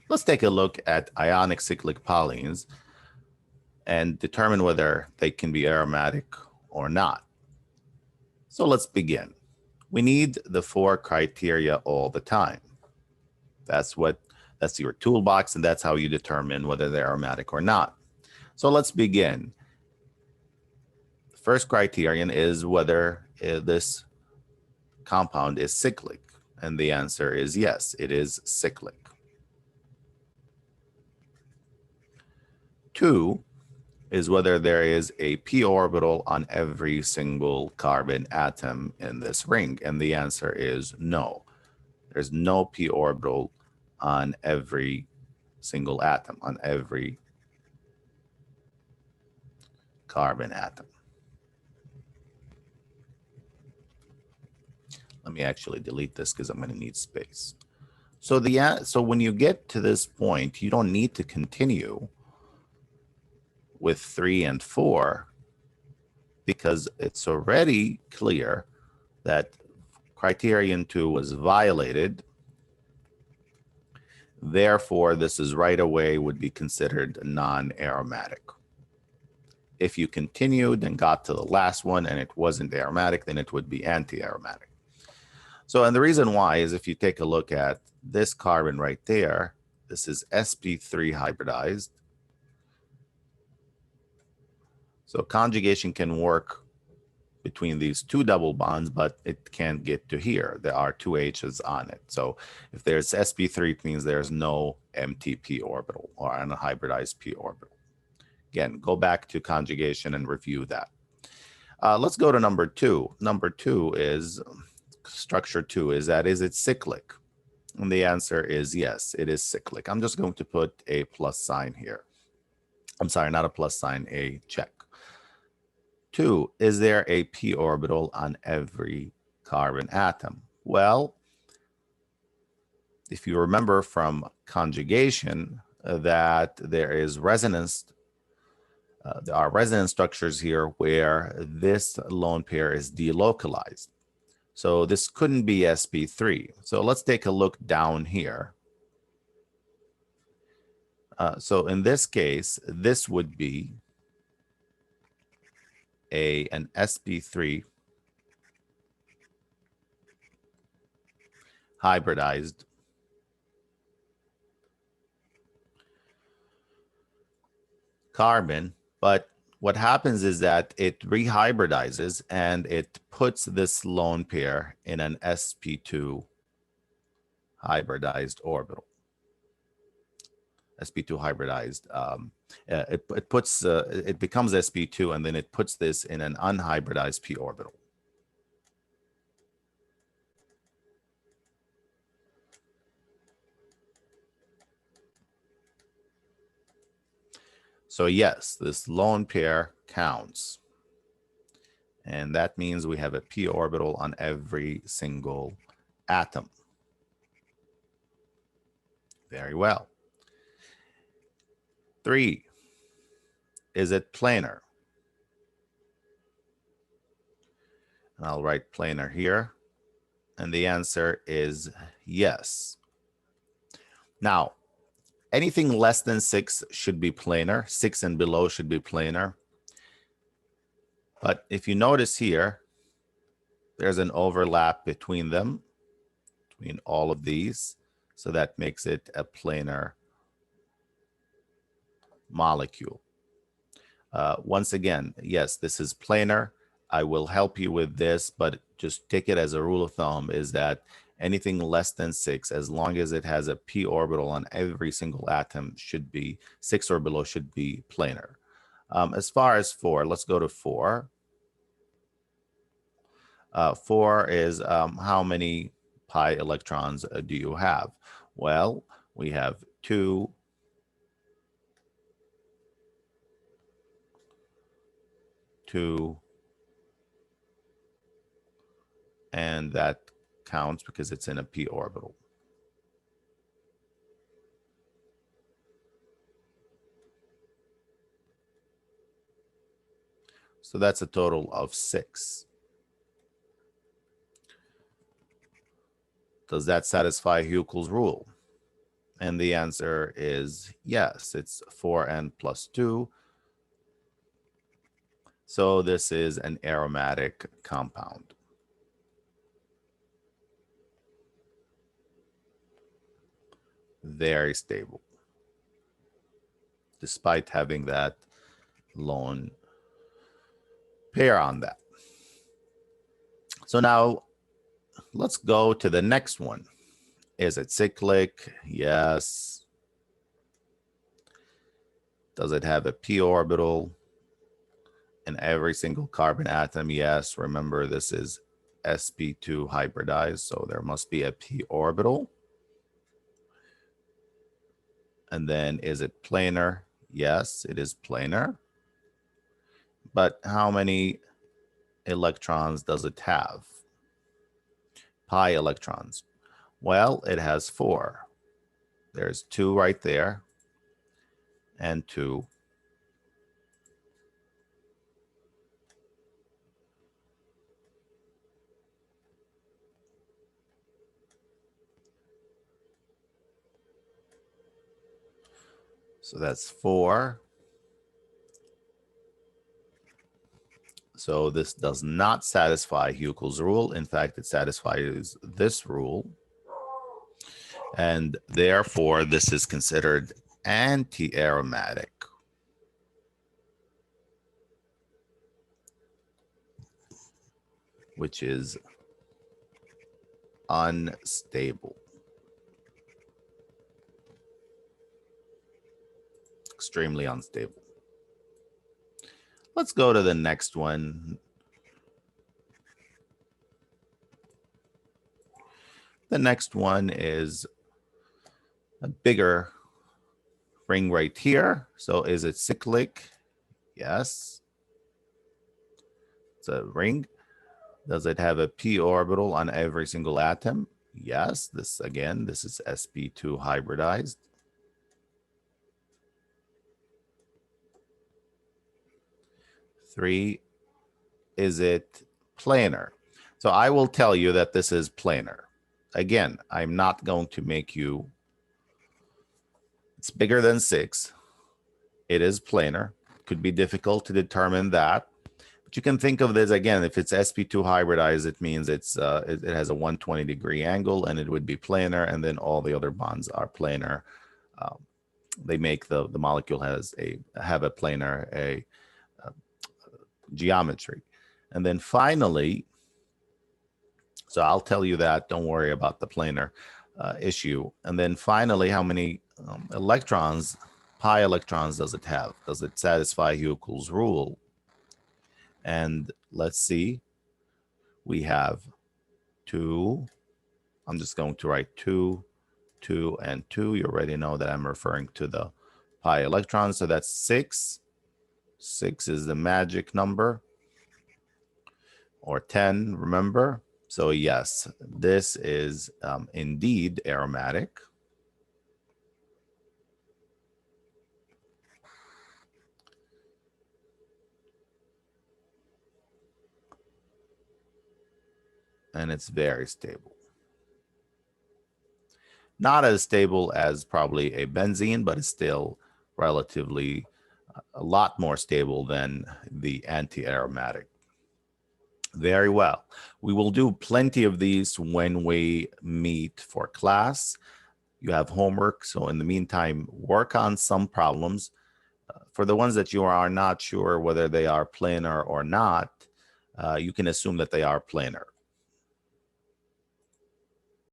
Let's take a look at ionic cyclic polyenes and determine whether they can be aromatic or not. So let's begin. We need the 4 criteria all the time. That's your toolbox, and that's how you determine whether they're aromatic or not. So let's begin. The first criterion is whether this compound is cyclic, and the answer is yes, it is cyclic. 2 is whether there is a p orbital on every single carbon atom in this ring, and the answer is no. There's no p orbital on every single atom, on every carbon atom. Let me actually delete this because I'm going to need space. So when you get to this point, you don't need to continue with 3 and 4 because it's already clear that criterion 2 was violated. Therefore, this is right away would be considered non-aromatic. If you continued and got to the last one and it wasn't aromatic, then it would be anti-aromatic. So, and the reason why is if you take a look at this carbon right there, this is sp3 hybridized. So conjugation can work between these 2 double bonds, but it can't get to here. There are 2 H's on it. So if there's sp3, it means there's no empty p orbital or unhybridized p orbital. Again, go back to conjugation and review that. Let's go to number 2. Number 2 is, structure 2 is that, is it cyclic? And the answer is yes, it is cyclic. I'm just going to put a plus sign here. I'm sorry, not a plus sign, a check. 2, is there a p orbital on every carbon atom? Well, if you remember from conjugation that there is resonance, there are resonance structures here where this lone pair is delocalized. So this couldn't be sp3. So let's take a look down here. So in this case, this would be an sp3 hybridized carbon, but what happens is that it rehybridizes and it puts this lone pair in an sp2 hybridized orbital. sp2 hybridized, it becomes sp2 and then it puts this in an unhybridized p orbital. So yes, this lone pair counts. And that means we have a p orbital on every single atom. Very well. 3, is it planar? And I'll write planar here. And the answer is yes. Now, anything less than 6 should be planar. 6 and below should be planar. But if you notice here, there's an overlap between them, between all of these. So that makes it a planar molecule. Once again, yes, this is planar. I will help you with this, but just take it as a rule of thumb is that anything less than 6, as long as it has a p orbital on every single atom, should be 6 or below, should be planar. As far as 4, let's go to 4. 4 is how many pi electrons do you have? Well, we have 2, 2, and that counts because it's in a p orbital. So that's a total of 6. Does that satisfy Huckel's rule? And the answer is yes, it's 4n plus 2. So this is an aromatic compound. Very stable, despite having that lone pair on that. So now let's go to the next one. Is it cyclic? Yes. Does it have a p orbital in every single carbon atom? Yes. Remember, this is sp2 hybridized, so there must be a p orbital. And then is it planar? Yes, it is planar. But how many electrons does it have? Pi electrons. Well, it has 4. There's 2 right there, and 2. So that's 4. So this does not satisfy Huckel's rule. In fact, it satisfies this rule. And therefore, this is considered anti-aromatic, which is unstable. Extremely unstable. Let's go to the next one. The next one is a bigger ring right here. So is it cyclic? Yes. It's a ring. Does it have a p orbital on every single atom? Yes. This again, this is sp2 hybridized. Three, is it planar? So I will tell you that this is planar. Again, I'm not going to make you, it's bigger than 6. It is planar. Could be difficult to determine that. But you can think of this again, if it's sp2 hybridized, it means it's it has a 120-degree angle and it would be planar, and then all the other bonds are planar. They make the molecule have a planar geometry. And then finally, so I'll tell you that, don't worry about the planar issue. And then finally, how many electrons, pi electrons, does it have? Does it satisfy Huckel's rule? And let's see, we have 2. I'm just going to write 2, 2, and 2. You already know that I'm referring to the pi electrons. So that's 6. 6 is the magic number, or 10, remember? So yes, this is indeed aromatic. And it's very stable. Not as stable as probably a benzene, but it's still relatively a lot more stable than the anti-aromatic. Very well. We will do plenty of these when we meet for class. You have homework, so in the meantime, work on some problems. For the ones that you are not sure whether they are planar or not, you can assume that they are planar.